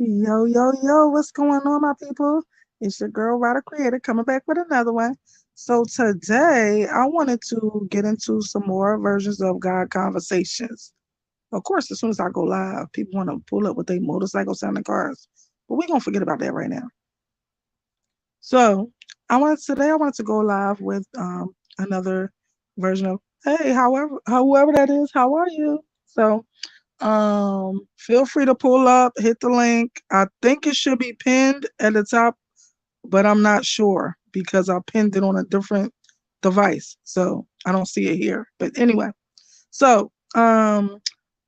Yo, yo, yo, what's going on, my people? It's your girl, Ryder Creator, coming back with another one. So, today I wanted to get into some more versions of God conversations. Of course, as soon as I go live, people want to pull up with their motorcycle sounding cars, but we're going to forget about that right now. So, I wanted to go live with another version of, hey, whoever that is, how are you? So, feel free to pull up, hit the link. I think it should be pinned at the top, but I'm not sure because I pinned it on a different device. So I don't see it here. But anyway, so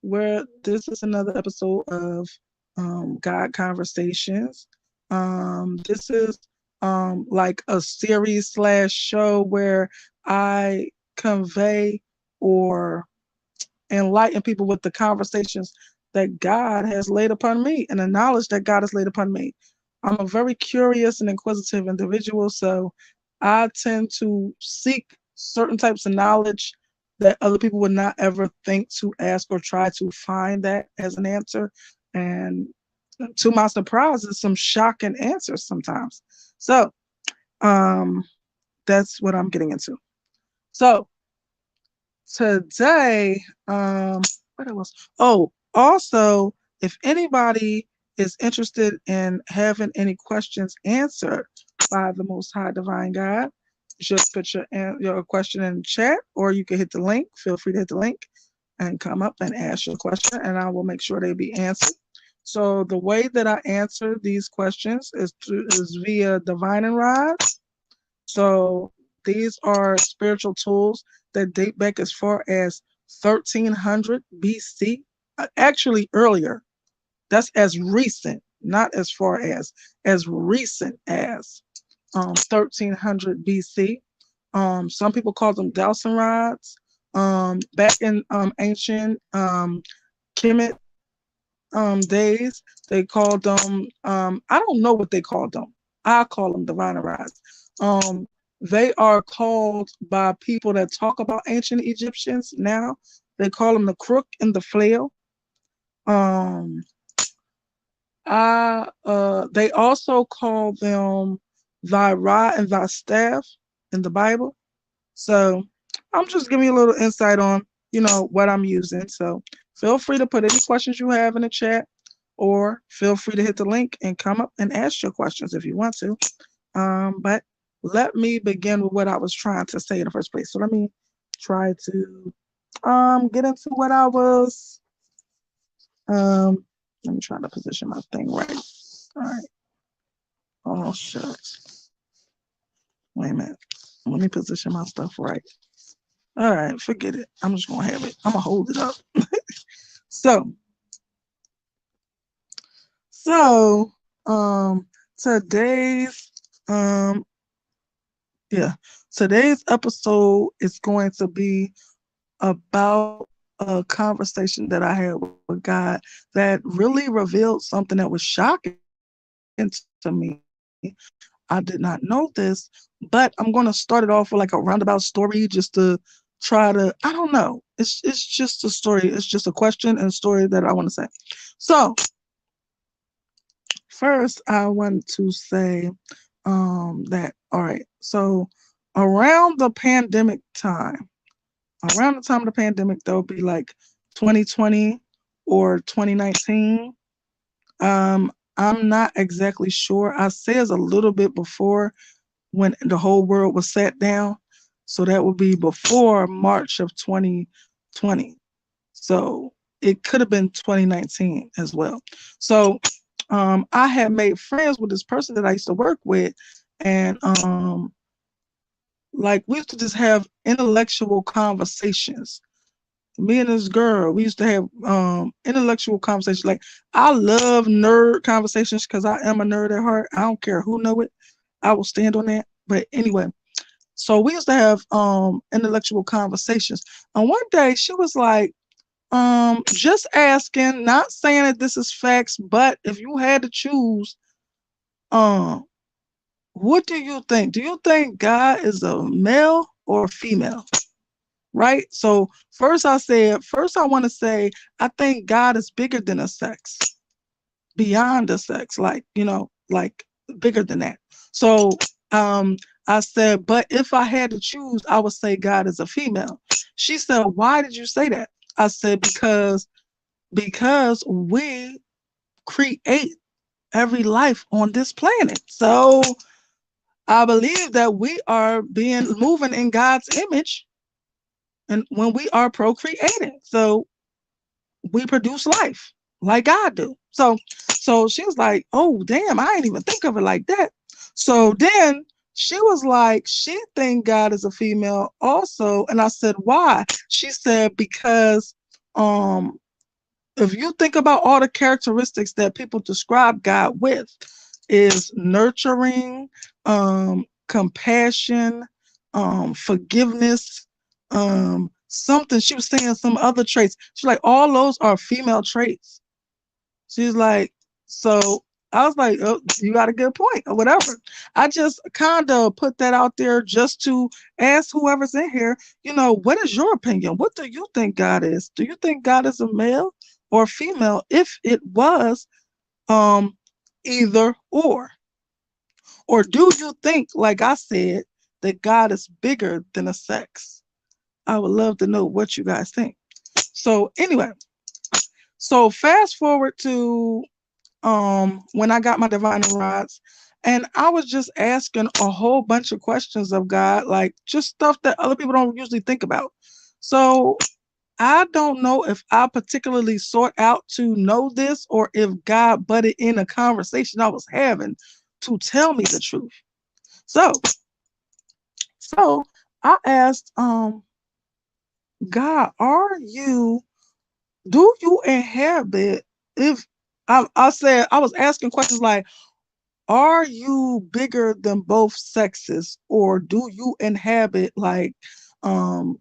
where this is another episode of God Conversations. This is like a series slash show where I convey or enlighten people with the conversations that God has laid upon me and the knowledge that God has laid upon me. I'm a very curious and inquisitive individual, so I tend to seek certain types of knowledge that other people would not ever think to ask or try to find that as an answer. And to my surprise, it's some shocking answers sometimes. So um, that's what I'm getting into. So today, what else? Oh, also, if anybody is interested in having any questions answered by the Most High Divine God, just put your question in the chat, or you can hit the link. Feel free to hit the link and come up and ask your question, and I will make sure they be answered. So the way that I answer these questions is via Divine and Rise. So these are spiritual tools that date back as far as 1300 BC, actually earlier. That's as recent, not as far as recent as 1300 BC. Some people call them dowsing rods. Back in ancient Kemet days, they called them, I don't know what they called them. I call them divine rods. Um, they are called by people that talk about ancient Egyptians now. They call them the crook and the flail. Um, they also call them thy rod and thy staff in the Bible. So I'm just giving you a little insight on, what I'm using. So feel free to put any questions you have in the chat, or feel free to hit the link and come up and ask your questions if you want to. But let me begin with what I was trying to say in the first place. So let me try to get into what I was let me try to position my thing right. All right. Oh shucks. Wait a minute. Let me position my stuff right. All right, forget it. I'm just gonna have it. I'm gonna hold it up. So, so today's um yeah, today's episode is going to be about a conversation that I had with God that really revealed something that was shocking to me. I did not know this, but I'm going to start it off with like a roundabout story just to try to, I don't know. It's just a story. It's just a question and a story that I want to say. So, first I want to say that all right. So, around the pandemic time, around the time of the pandemic, that would be like 2020 or 2019. I'm not exactly sure. I say it's a little bit before when the whole world was sat down. So that would be before March of 2020. So it could have been 2019 as well. So I had made friends with this person that I used to work with, and like we used to just have intellectual conversations. Me and this girl, we used to have intellectual conversations. Like I love nerd conversations because I am a nerd at heart. I don't care who know it. I will stand on that. But anyway, so we used to have intellectual conversations. And one day she was like, just asking, not saying that this is facts, but if you had to choose, um, what do you think? Do you think God is a male or a female? Right? So first I want to say, I think God is bigger than a sex. beyond the sex, like, like bigger than that. So um I said, but if I had to choose, I would say God is a female. She said, why did you say that? I said, because we create every life on this planet. So I believe that we are being moving in God's image, and when we are procreating. So we produce life like God do. So she was like, oh damn, I didn't even think of it like that. So then she was like, she think God is a female also. And I said, why? She said, because um if you think about all the characteristics that people describe God with, is nurturing, compassion, forgiveness, something. She was saying some other traits. She's like, all those are female traits. She's like, so I was like, oh, you got a good point, or whatever. I just kind of put that out there just to ask whoever's in here, what is your opinion? What do you think God is? Do you think God is a male or female? If it was um either or do you think, like I said, that God is bigger than a sex? I would love to know what you guys think. So anyway, so fast forward to when I got my divine rods, and I was just asking a whole bunch of questions of God, like just stuff that other people don't usually think about. So I don't know if I particularly sought out to know this, or if God butted in a conversation I was having to tell me the truth. So so I asked God, do you inhabit, if I said, I was asking questions like, are you bigger than both sexes, or do you inhabit like um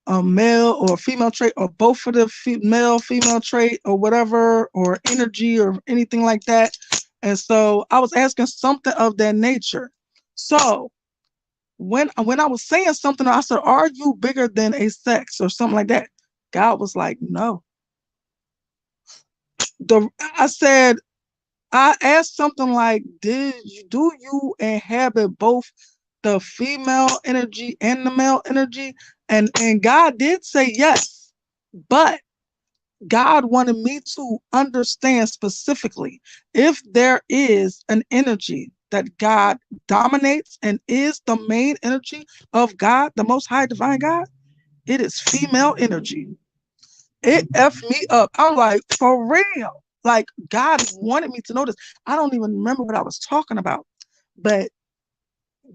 a male or female trait, or both of the male female trait, or whatever, or energy, or anything like that? And so I was asking something of that nature. So when I was saying something, I said, are you bigger than a sex, or something like that? God was like, no. I said, I asked something like, do you inhabit both the female energy and the male energy? And God did say yes, but God wanted me to understand specifically, if there is an energy that God dominates and is the main energy of God, the most high divine God, it is female energy. It effed me up. I'm like, for real. Like, God wanted me to know this. I don't even remember what I was talking about, but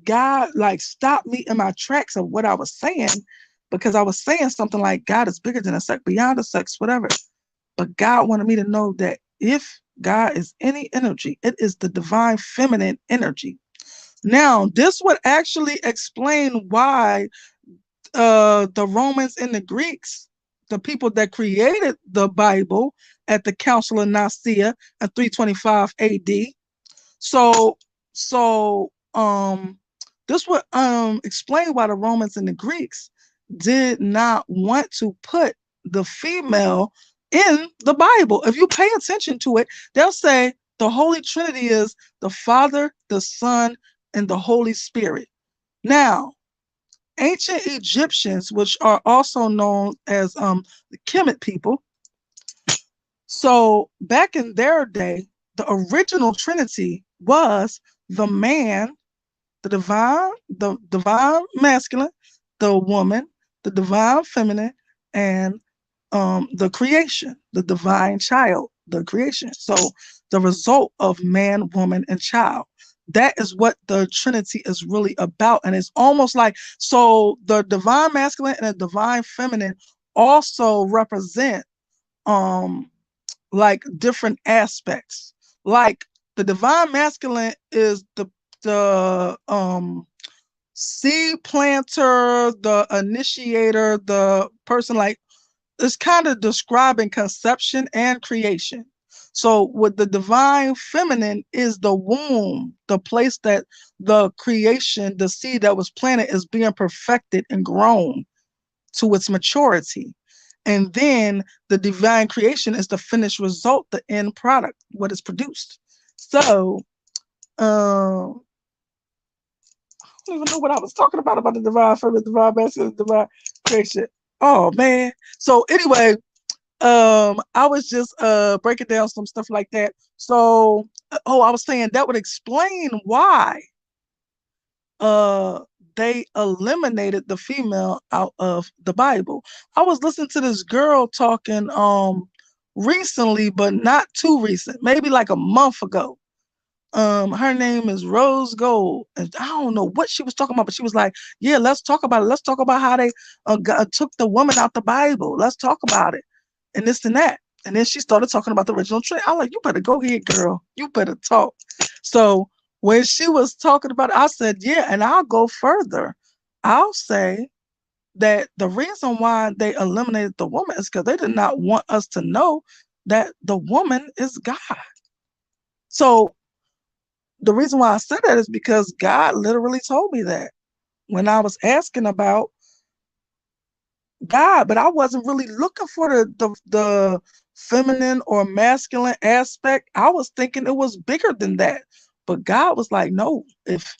God like stopped me in my tracks of what I was saying, because I was saying something like God is bigger than a sex, beyond a sex, whatever. But God wanted me to know that if God is any energy, it is the divine feminine energy. Now, this would actually explain why the Romans and the Greeks, the people that created the Bible at the Council of Nicaea in 325 AD. So this would explain why the Romans and the Greeks did not want to put the female in the Bible. If you pay attention to it, they'll say the Holy Trinity is the Father, the Son, and the Holy Spirit. Now, ancient Egyptians, which are also known as the Kemet people, so back in their day, the original Trinity was the man, the divine masculine, the woman, the divine feminine, and the creation, the divine child, the creation. So the result of man, woman, and child. That is what the Trinity is really about. And it's almost like, so the divine masculine and the divine feminine also represent um like different aspects. Like the divine masculine is the seed planter, the initiator, the person, like it's kind of describing conception and creation. So with the divine feminine is the womb, the place that the creation, the seed that was planted is being perfected and grown to its maturity. And then the divine creation is the finished result, the end product, what is produced. So, I don't even know what I was talking about the divine feminine, divine masculine, divine creation. Oh man. So anyway, I was just breaking down some stuff like that. So I was saying that would explain why uh they eliminated the female out of the Bible. I was listening to this girl talking recently, but not too recent, maybe like a month ago. Her name is Rose Gold, and I don't know what she was talking about, but she was like, "Yeah, let's talk about it. Let's talk about how they took the woman out the Bible. Let's talk about it, and this and that." And then she started talking about the original tree. I'm like, "You better go ahead, girl. You better talk." So when she was talking about it, I said, "Yeah," and I'll go further. I'll say that the reason why they eliminated the woman is because they did not want us to know that the woman is God. So the reason why I said that is because God literally told me that when I was asking about God, but I wasn't really looking for the feminine or masculine aspect. I was thinking it was bigger than that. But God was like, no, if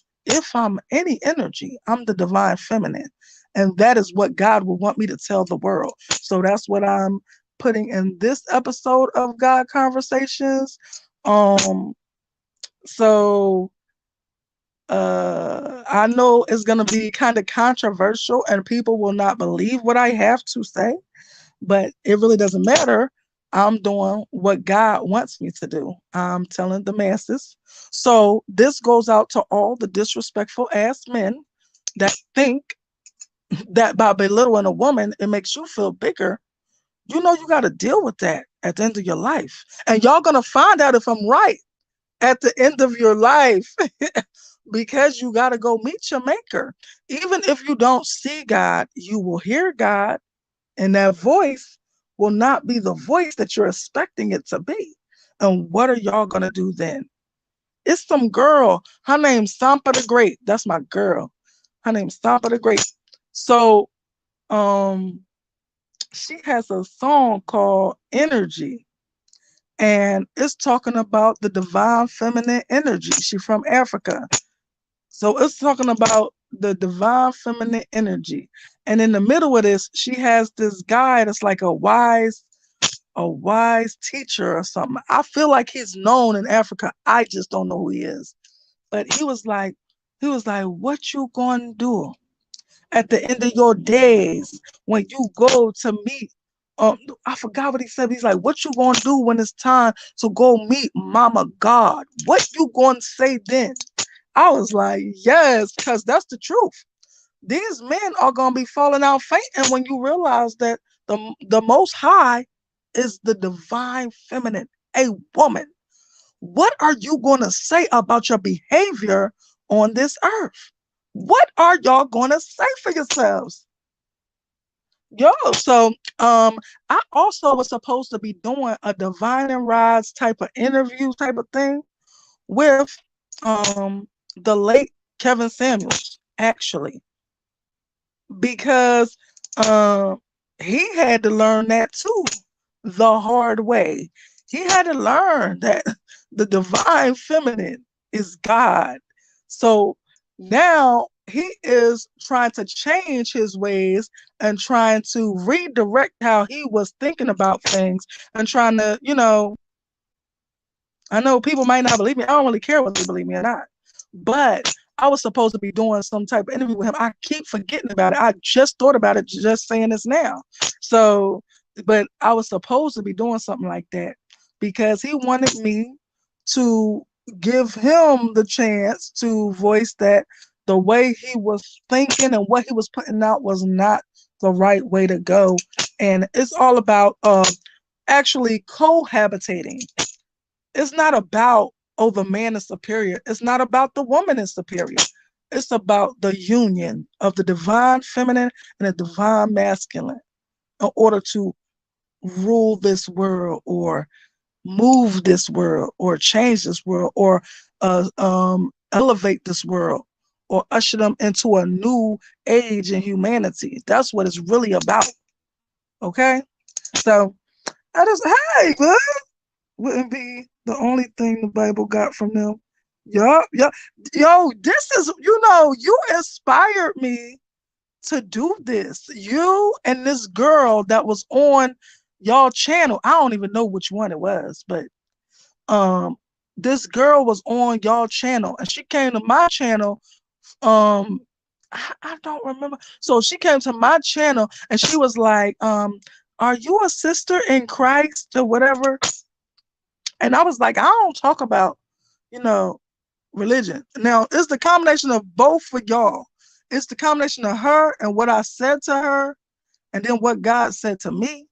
I'm any energy, I'm the divine feminine. And that is what God would want me to tell the world. So that's what I'm putting in this episode of God Conversations. Um, so I know it's going to be kind of controversial and people will not believe what I have to say, but it really doesn't matter. I'm doing what God wants me to do. I'm telling the masses. So this goes out to all the disrespectful ass men that think that by belittling a woman, it makes you feel bigger. You know, you got to deal with that at the end of your life. And y'all going to find out if I'm right at the end of your life. Because you got to go meet your maker. Even if you don't see God, you will hear God, and that voice will not be the voice that you're expecting it to be. And what are y'all going to do then? It's some girl. Her name's Sampa the Great. That's my girl. Her name's Sampa the Great. So um, she has a song called Energy. And it's talking about the divine feminine energy. She's from Africa. So it's talking about the divine feminine energy. And in the middle of this, she has this guy that's like a wise teacher or something. I feel like he's known in Africa. I just don't know who he is. But he was like, what you gonna do at the end of your days when you go to meet I forgot what he said. He's like, what you gonna do when it's time to go meet Mama God? What you gonna say then? I was like, yes, because that's the truth. These men are going to be falling out fainting when you realize that the Most High is the divine feminine, a woman. What are you going to say about your behavior on this earth? What are y'all going to say for yourselves? Yo, so I also was supposed to be doing a Divine and Rise type of interview type of thing with the late Kevin Samuels, actually, because um he had to learn that too the hard way. He had to learn that the divine feminine is God. So now he is trying to change his ways and trying to redirect how he was thinking about things and trying to, I know people might not believe me. I don't really care whether they believe me or not. But I was supposed to be doing some type of interview with him. I keep forgetting about it. I just thought about it just saying this now. So, but I was supposed to be doing something like that because he wanted me to give him the chance to voice that the way he was thinking and what he was putting out was not the right way to go. And it's all about actually cohabitating. It's not about, oh, the man is superior. It's not about the woman is superior. It's about the union of the divine feminine and the divine masculine in order to rule this world or move this world or change this world or elevate this world or usher them into a new age in humanity. That's what it's really about. Okay? So I just, hey, bud, wouldn't be the only thing the Bible got from them. Yup, yup. Yo, this is, you inspired me to do this. You and this girl that was on y'all channel. I don't even know which one it was, but um this girl was on y'all channel and she came to my channel. Um I don't remember. So she came to my channel and she was like, are you a sister in Christ or whatever? And I was like, I don't talk about, you know, religion. Now, it's the combination of both of y'all. It's the combination of her and what I said to her, and then what God said to me.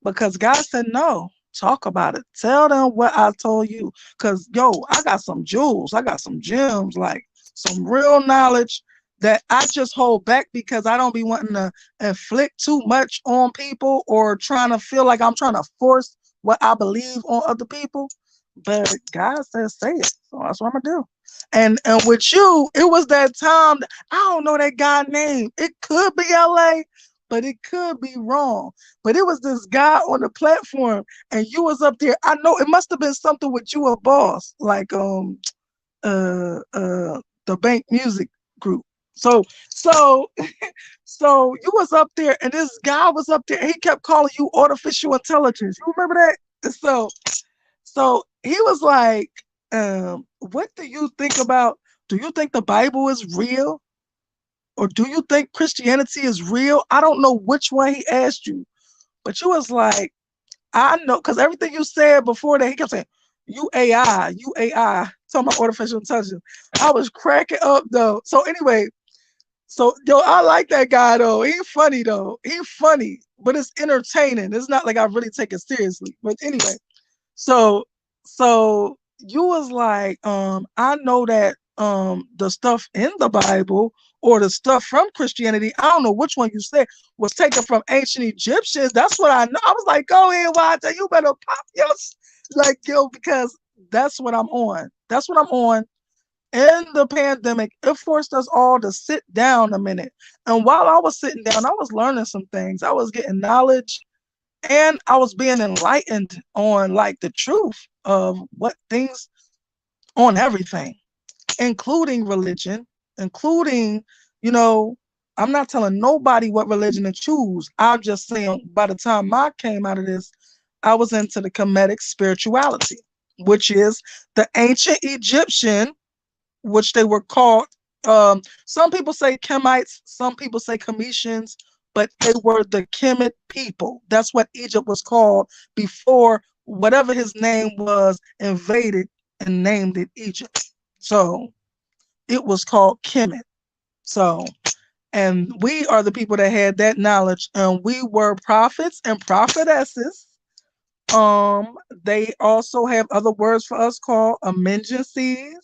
Because God said, no, talk about it. Tell them what I told you. Because, yo, I got some jewels. I got some gems, like some real knowledge that I just hold back because I don't be wanting to inflict too much on people or trying to feel like I'm trying to force what I believe on other people. But God says, say it. So that's what I'm going to do. And with you, it was that time. I don't know that guy name. It could be LA, but it could be wrong. But it was this guy on the platform, and you was up there. I know it must have been something with you or Boss, like the Bank Music Group. So so you was up there, and this guy was up there, and he kept calling you artificial intelligence. You remember that? So he was like, what do you think about? Do you think the Bible is real? Or do you think Christianity is real? I don't know which one he asked you, but you was like, I know, because everything you said before that, he kept saying, you AI, talking about artificial intelligence. I was cracking up though. So anyway, so yo, I like that guy though. He funny though. He funny, but it's entertaining. It's not like I really take it seriously. But anyway, so so you was like, I know that the stuff in the Bible or the stuff from Christianity, I don't know which one you said was taken from ancient Egyptians. That's what I know. I was like, go ahead, Walter, you better pop your like yo, because that's what I'm on. That's what I'm on. In the pandemic, it forced us all to sit down a minute. And while I was sitting down, I was learning some things. I was getting knowledge and I was being enlightened on like the truth of what things on everything, including religion, including, you know, I'm not telling nobody what religion to choose. I'm just saying by the time I came out of this, I was into the Kemetic spirituality, which is the ancient Egyptian, which they were called. Some people say Kemites, some people say Cometians, but they were the Kemet people. That's what Egypt was called before whatever his name was invaded and named it Egypt. So it was called Kemet. So, and we are the people that had that knowledge, and we were prophets and prophetesses. They also have other words for us called emergencies.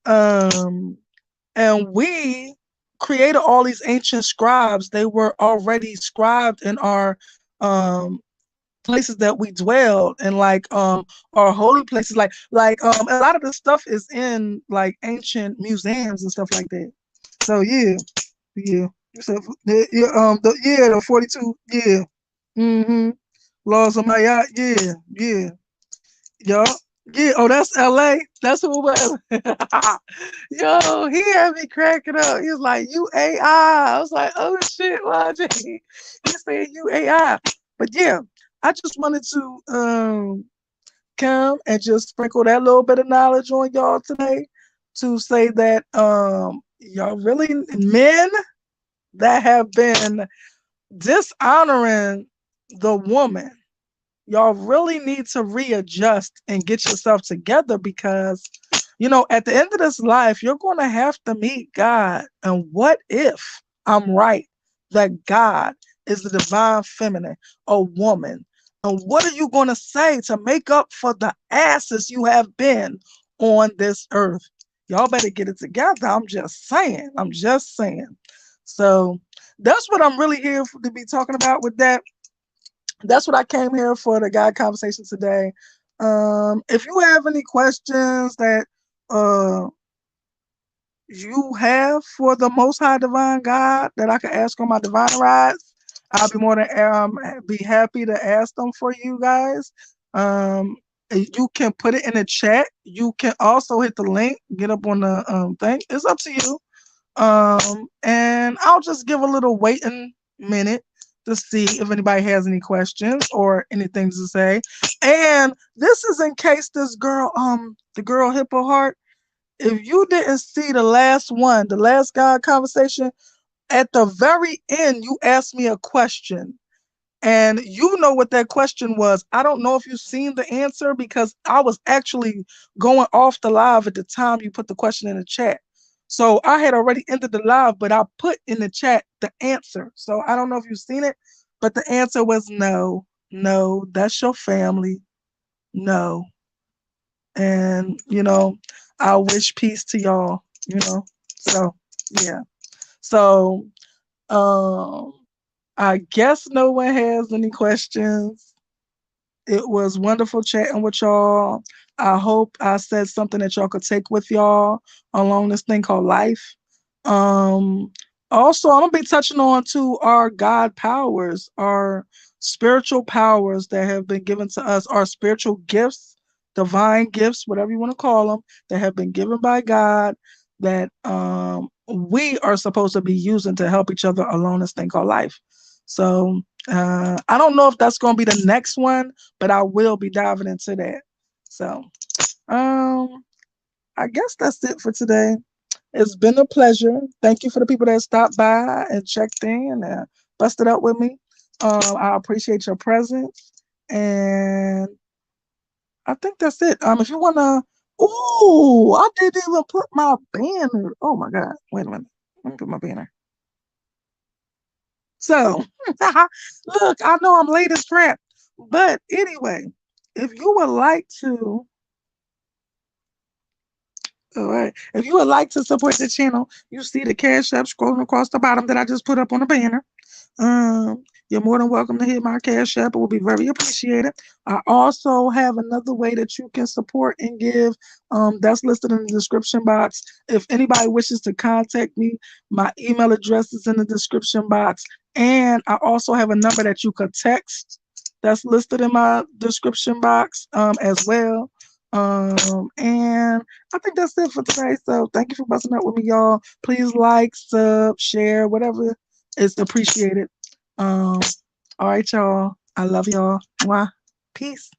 Um, and we created all these ancient scribes. They were already scribed in our places that we dwelled, and like our holy places. Like a lot of the stuff is in like ancient museums and stuff like that. So yeah, yeah. So the 42, yeah. Mm-hmm. Laws of Maya, yeah, yeah. Yo, yeah. Oh, that's LA. That's who it was. Yo, he had me cracking up. He was like, "You AI." I was like, "Oh shit, YJ." He said, "You AI." But yeah, I just wanted to come and just sprinkle that little bit of knowledge on y'all today to say that y'all really men that have been dishonoring the woman, y'all really need to readjust and get yourself together because, at the end of this life, you're going to have to meet God. And what if I'm right that God is the divine feminine, a woman? And what are you going to say to make up for the asses you have been on this earth? Y'all better get it together. I'm just saying. I'm just saying. So that's what I'm really here to be talking about with that. That's what I came here for, the God conversation today. If you have any questions that uh, you have for the Most High Divine God that I can ask on my divine rides, I'll be more than be happy to ask them for you guys. You can put it in the chat. You can also hit the link, get up on the thing. It's up to you. And I'll just give a little waiting minute to see if anybody has any questions or anything to say. And this is in case this girl, the girl Hippo Heart, if you didn't see the last one, the last God conversation, at the very end, you asked me a question. And you know what that question was. I don't know if you've seen the answer because I was actually going off the live at the time you put the question in the chat. So I had already ended the live, but I put in the chat the answer. So I don't know if you've seen it, but the answer was no, no, that's your family. No. And, I wish peace to y'all. So, yeah. So, um, I guess no one has any questions. It was wonderful chatting with y'all. I hope I said something that y'all could take with y'all along this thing called life. Um, Also, I'm gonna be touching on to our God powers, our spiritual powers that have been given to us, our spiritual gifts, divine gifts, whatever you want to call them, that have been given by God that we are supposed to be using to help each other along this thing called life. So I don't know if that's gonna be the next one, but I will be diving into that. So um, I guess that's it for today. It's been a pleasure. Thank you for the people that stopped by and checked in and busted up with me. I appreciate your presence, and I think that's it. If you wanna, ooh, I didn't even put my banner. Oh my God! Wait a minute. Let me put my banner. So, look, I know I'm late as crap, but anyway, if you would like to, all right, if you would like to support the channel, you see the Cash App scrolling across the bottom that I just put up on the banner. You're more than welcome to hit my Cash App. It will be very appreciated. I also have another way that you can support and give. That's listed in the description box. If anybody wishes to contact me, my email address is in the description box. And I also have a number that you could text that's listed in my description box as well. And I think that's it for today. So thank you for busting up with me, y'all. Please like, sub, share, whatever is appreciated. All right, y'all. I love y'all. Mwah. Peace.